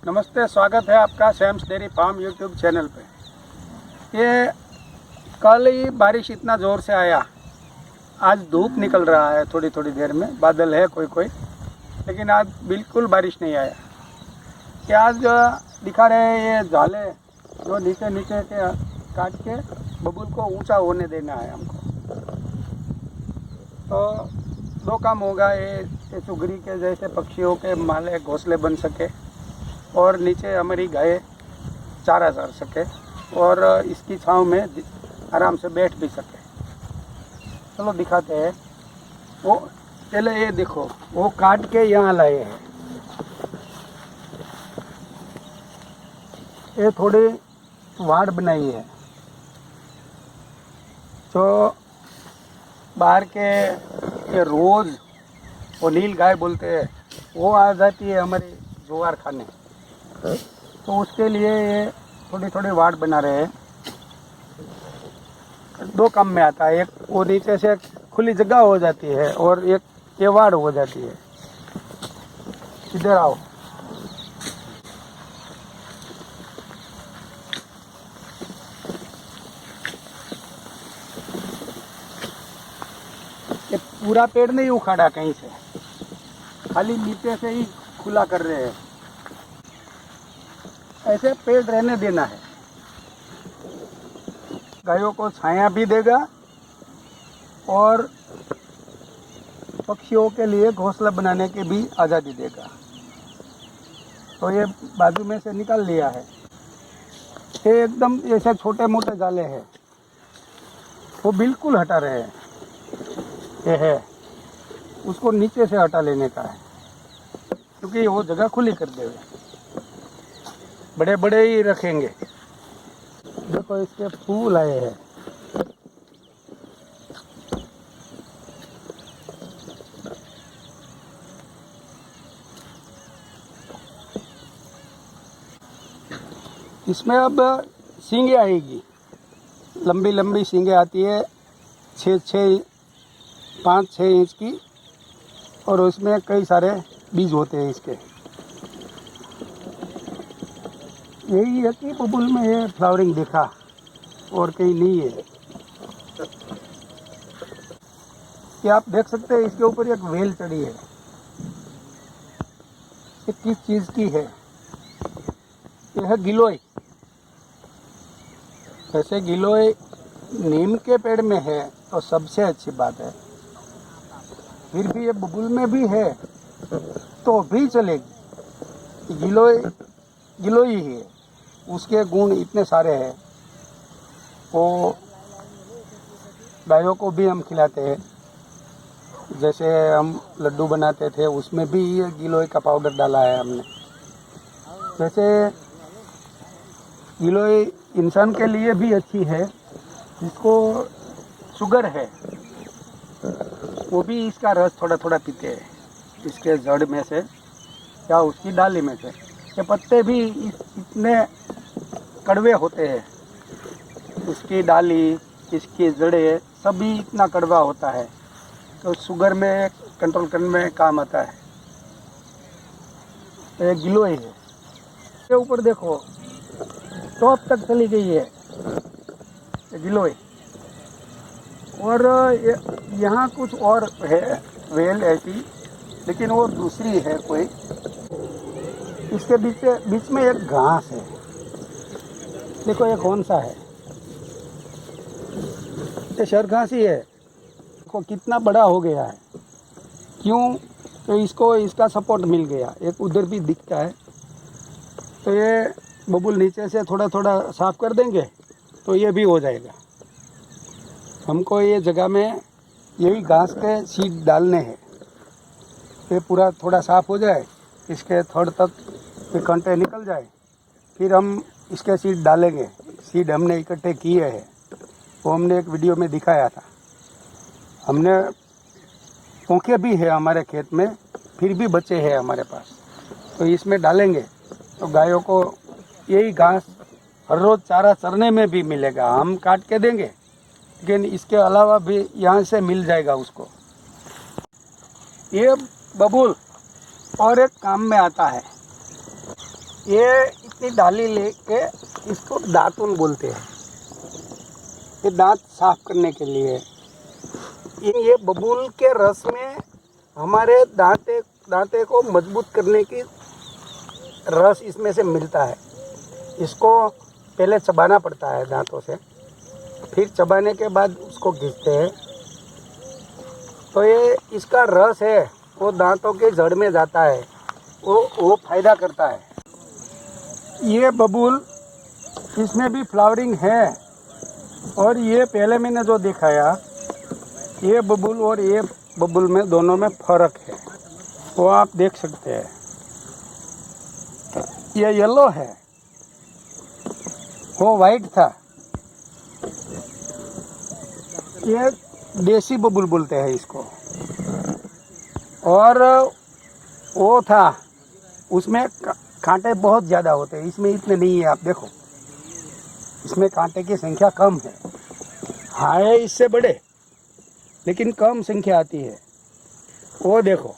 नमस्ते, स्वागत है आपका Sam's dairy farm YouTube channel पे। ये कल ही बारिश इतना ज़ोर से आया, आज धूप निकल रहा है थोड़ी थोड़ी देर में, बादल है कोई कोई, लेकिन आज बिल्कुल बारिश नहीं आया। कि आज दिखा रहे हैं ये जाले जो नीचे नीचे के काट के बबूल को ऊंचा होने देना है हमको। तो दो काम होगा, ये सुगरी के जैसे पक्षियों के माले घोंसले बन सके और नीचे हमारी गाय चारा चर सके और इसकी छांव में आराम से बैठ भी सके। चलो दिखाते हैं। वो पहले ये देखो, वो काट के यहाँ लाए हैं। ये थोड़ी वाड़ बनाई है जो बाहर के ये रोज़ वो नील गाय बोलते हैं, वो आ जाती है हमारी ज्वार खाने। तो उसके लिए ये थोड़ी थोड़ी वाड़ बना रहे हैं। दो काम में आता है, एक वो नीचे से खुली जगह हो जाती है और एक ये वाड़ हो जाती है। इधर आओ। ये पूरा पेड़ नहीं उखाड़ा कहीं से, खाली नीचे से ही खुला कर रहे हैं। ऐसे पेड़ रहने देना है, गायों को छाया भी देगा और पक्षियों के लिए घोंसला बनाने की भी आज़ादी देगा। तो ये बाजू में से निकाल लिया है। ये एकदम ऐसे छोटे मोटे जाले हैं, वो बिल्कुल हटा रहे हैं। ये है, उसको नीचे से हटा लेने का है, क्योंकि वो जगह खुली कर देवे। बड़े बड़े ही रखेंगे। देखो इसके फूल आए हैं। इसमें अब सींगे आएगी, लंबी लंबी सींगे आती है, 5-6 इंच की, और उसमें कई सारे बीज होते हैं इसके। यही है कि बबूल में ये फ्लावरिंग देखा और कहीं नहीं है। कि आप देख सकते हैं इसके ऊपर एक वेल चढ़ी है। ये किस चीज़ की है? यह है गिलोय। वैसे गिलोय नीम के पेड़ में है तो सबसे अच्छी बात है, फिर भी ये बबूल में भी है तो भी चलेगी। गिलोय ही है, उसके गुण इतने सारे हैं। वो गायों को भी हम खिलाते हैं, जैसे हम लड्डू बनाते थे उसमें भी ये गिलोय का पाउडर डाला है हमने। वैसे गिलोय इंसान के लिए भी अच्छी है, जिसको शुगर है वो भी इसका रस थोड़ा थोड़ा पीते हैं, इसके जड़ में से या उसकी डाली में से। ये पत्ते भी इतने कड़वे होते हैं, उसकी डाली, इसकी जड़ें सभी इतना कड़वा होता है, तो शुगर में कंट्रोल करने में काम आता है। तो ये गिलोय है। इसके ऊपर देखो, टॉप तक चली गई है ये गिलोय। और यहाँ कुछ और है वेल ऐसी, लेकिन वो दूसरी है कोई। इसके बीच में एक घास है, देखो ये कौन सा है? ये शरघास ही है। देखो कितना बड़ा हो गया है। क्यों? तो इसको इसका सपोर्ट मिल गया। एक उधर भी दिखता है। तो ये बबूल नीचे से थोड़ा थोड़ा साफ कर देंगे तो ये भी हो जाएगा। हमको ये जगह में यही घास के सीड डालने हैं। ये पूरा थोड़ा साफ हो जाए, इसके थोड़ तक ये कांटे निकल जाए, फिर हम इसके सीड डालेंगे। सीड हमने इकट्ठे किए हैं, वो हमने एक वीडियो में दिखाया था। हमने पोंखे भी है हमारे खेत में, फिर भी बचे हैं हमारे पास, तो इसमें डालेंगे तो गायों को यही घास हर रोज़ चारा चरने में भी मिलेगा। हम काट के देंगे, लेकिन इसके अलावा भी यहाँ से मिल जाएगा उसको। ये बबूल और एक काम में आता है। ये इतनी डाली लेके इसको दातुन बोलते हैं। ये दांत साफ करने के लिए। ये बबूल के रस में हमारे दांते को मजबूत करने की रस इसमें से मिलता है। इसको पहले चबाना पड़ता है दांतों से, फिर चबाने के बाद उसको घिसते हैं। तो ये इसका रस है वो दांतों के जड़ में जाता है, वो फायदा करता है। ये बबूल इसमें भी फ्लावरिंग है, और ये पहले मैंने जो दिखाया ये बबूल और ये बबूल में दोनों में फ़र्क है, वो आप देख सकते हैं। ये येलो है, वो वाइट था। ये देसी बबूल बोलते हैं इसको। और वो था उसमें कांटे बहुत ज़्यादा होते हैं, इसमें इतने नहीं है। आप देखो इसमें कांटे की संख्या कम है। हाँ है इससे बड़े, लेकिन कम संख्या आती है। वो देखो,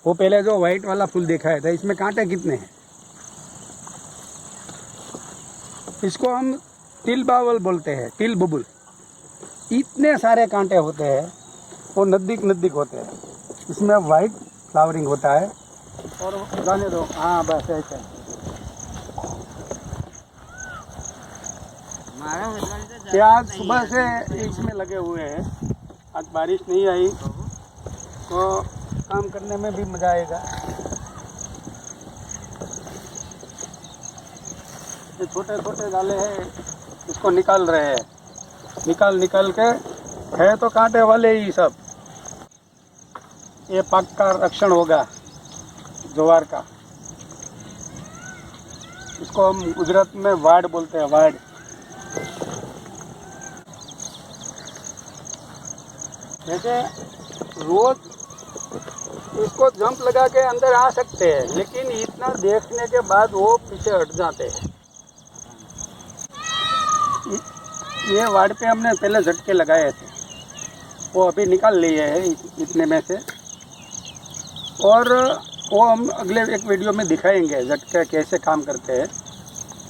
वो पहले जो वाइट वाला फूल दिखाया था इसमें कांटे कितने हैं। इसको हम तिल बावल बोलते हैं, तिल बबूल। इतने सारे कांटे होते हैं, वो नज़दीक होते हैं। इसमें वाइट फ्लावरिंग होता है। और जाने दो, हाँ बस ऐसे। ये आज सुबह से इसमें लगे हुए हैं। आज बारिश नहीं आई तो काम करने में भी मज़ा आएगा। ये छोटे छोटे डाले हैं, इसको निकाल रहे हैं। निकाल के है तो कांटे वाले ही सब। ये पाक का रक्षण होगा ज्वार का। इसको हम गुजरात में वाड़ बोलते हैं, वाड़। जैसे रोज इसको जंप लगा के अंदर आ सकते हैं, लेकिन इतना देखने के बाद वो पीछे हट जाते हैं। ये वाड़ पे हमने पहले झटके लगाए थे, वो अभी निकाल लिए हैं इतने में से। और वो हम अगले एक वीडियो में दिखाएंगे झटके कैसे काम करते हैं।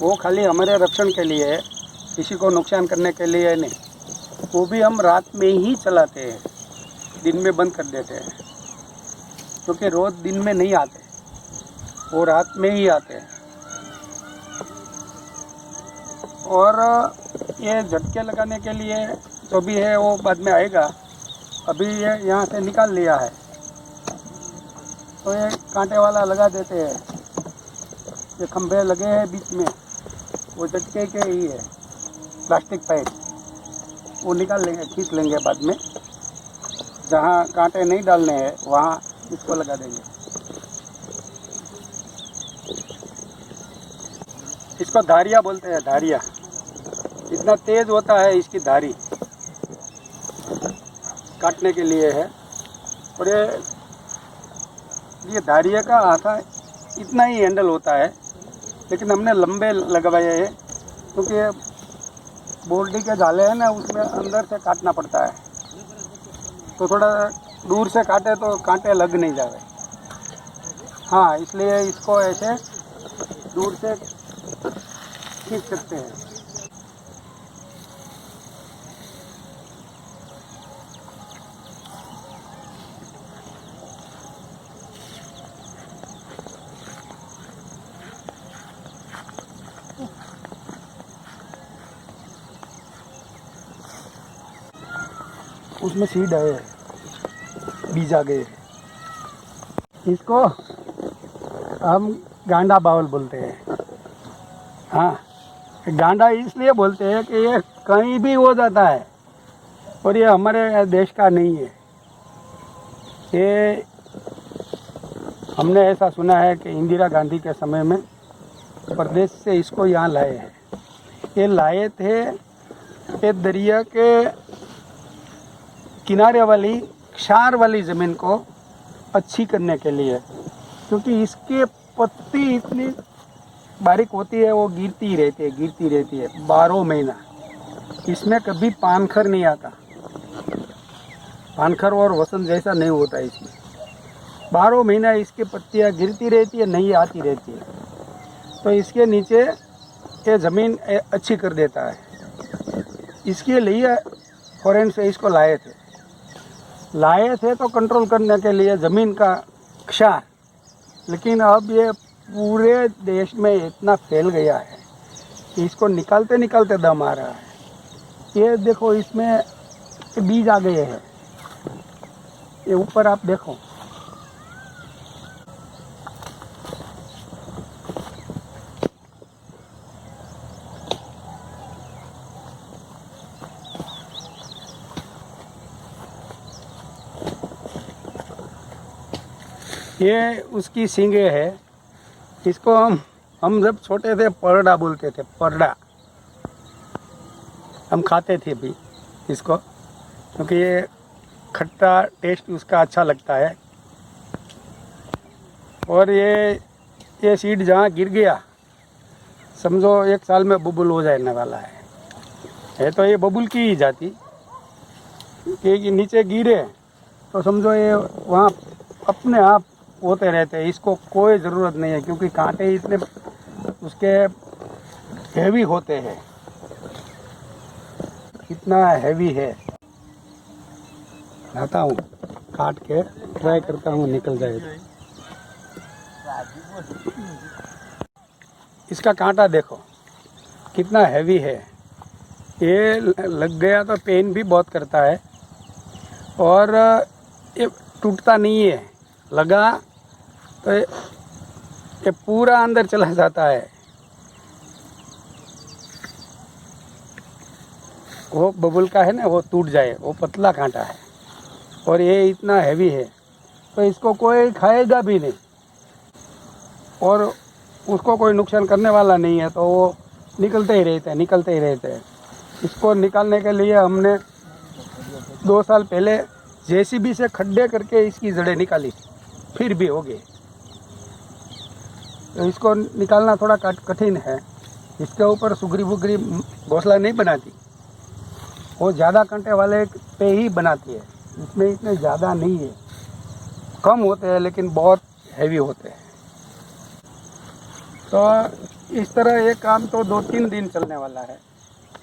वो खाली हमारे रक्षण के लिए है, किसी को नुकसान करने के लिए नहीं। वो भी हम रात में ही चलाते हैं, दिन में बंद कर देते हैं, क्योंकि रोज़ दिन में नहीं आते, वो रात में ही आते हैं। और ये झटके लगाने के लिए जो भी है वो बाद में आएगा। अभी ये यहाँ से निकाल लिया है, तो ये कांटे वाला लगा देते हैं। ये खंभे लगे हैं बीच में, वो झटके के ही है, प्लास्टिक पाइप। वो निकाल लेंगे, खींच लेंगे बाद में। जहाँ कांटे नहीं डालने हैं वहाँ इसको लगा देंगे। इसको धारिया बोलते हैं, धारिया। इतना तेज होता है इसकी धारी, काटने के लिए है। और ये धारिया का आधा इतना ही हैंडल होता है, लेकिन हमने लंबे लगवाए हैं, क्योंकि बोल्डी के जाले हैं ना, उसमें अंदर से काटना पड़ता है। तो थोड़ा दूर से काटे तो कांटे लग नहीं जाए। हाँ, इसलिए इसको ऐसे दूर से खींच सकते हैं। उसमें सीड है, बीज आ गए। इसको हम गांडा बावल बोलते हैं। हाँ, गांडा इसलिए बोलते हैं कि ये कहीं भी हो जाता है, और ये हमारे देश का नहीं है। ये हमने ऐसा सुना है कि इंदिरा गांधी के समय में प्रदेश से इसको यहाँ लाए हैं। ये लाए थे ये दरिया के किनारे वाली क्षार वाली ज़मीन को अच्छी करने के लिए, क्योंकि इसके पत्ती इतनी बारीक होती है, वो गिरती रहती है 12 महीना। इसमें कभी पानखर नहीं आता, पानखर और वसंत जैसा नहीं होता इसमें। 12 महीना इसकी पत्तियाँ गिरती रहती है, नहीं आती रहती है। तो इसके नीचे ये ज़मीन अच्छी कर देता है। इसके लिए फॉरेन से इसको लाए थे तो कंट्रोल करने के लिए ज़मीन का क्षार, लेकिन अब ये पूरे देश में इतना फैल गया है कि इसको निकालते निकालते दम आ रहा है। ये देखो, इसमें बीज आ गए हैं, ये ऊपर आप देखो। ये उसकी सींगे है। इसको हम जब छोटे थे परडा बोलते थे, परडा। हम खाते थे भी इसको, क्योंकि ये खट्टा टेस्ट उसका अच्छा लगता है। और ये सीड जहाँ गिर गया, समझो 1 साल में बबूल हो जाने वाला है तो ये बबूल की ही जाती कि नीचे गिरे तो समझो ये वहाँ अपने आप होते रहते हैं। इसको कोई ज़रूरत नहीं है, क्योंकि कांटे इतने उसके हैवी होते हैं, इतना हैवी है। लाता हूँ, काट के ट्राई करता हूँ, निकल जाए। इसका कांटा देखो कितना हैवी है। ये लग गया तो पेन भी बहुत करता है, और ये टूटता नहीं है। लगा तो ये पूरा अंदर चला जाता है। वो बबूल का है ना, वो टूट जाए, वो पतला कांटा है। और ये इतना हैवी है तो इसको कोई खाएगा भी नहीं, और उसको कोई नुकसान करने वाला नहीं है, तो वो निकलते ही रहते हैं। इसको निकालने के लिए हमने 2 साल पहले जेसीबी से खड्डे करके इसकी जड़ें निकाली, फिर भी हो गए। तो इसको निकालना थोड़ा कठिन है। इसके ऊपर सुगरी बुगरी घोंसला नहीं बनाती, वो ज़्यादा कांटे वाले पे ही बनाती है। इसमें इतने ज़्यादा नहीं है, कम होते हैं लेकिन बहुत हैवी होते हैं। तो इस तरह ये काम तो 2-3 दिन चलने वाला है,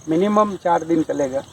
मिनिमम 4 दिन चलेगा।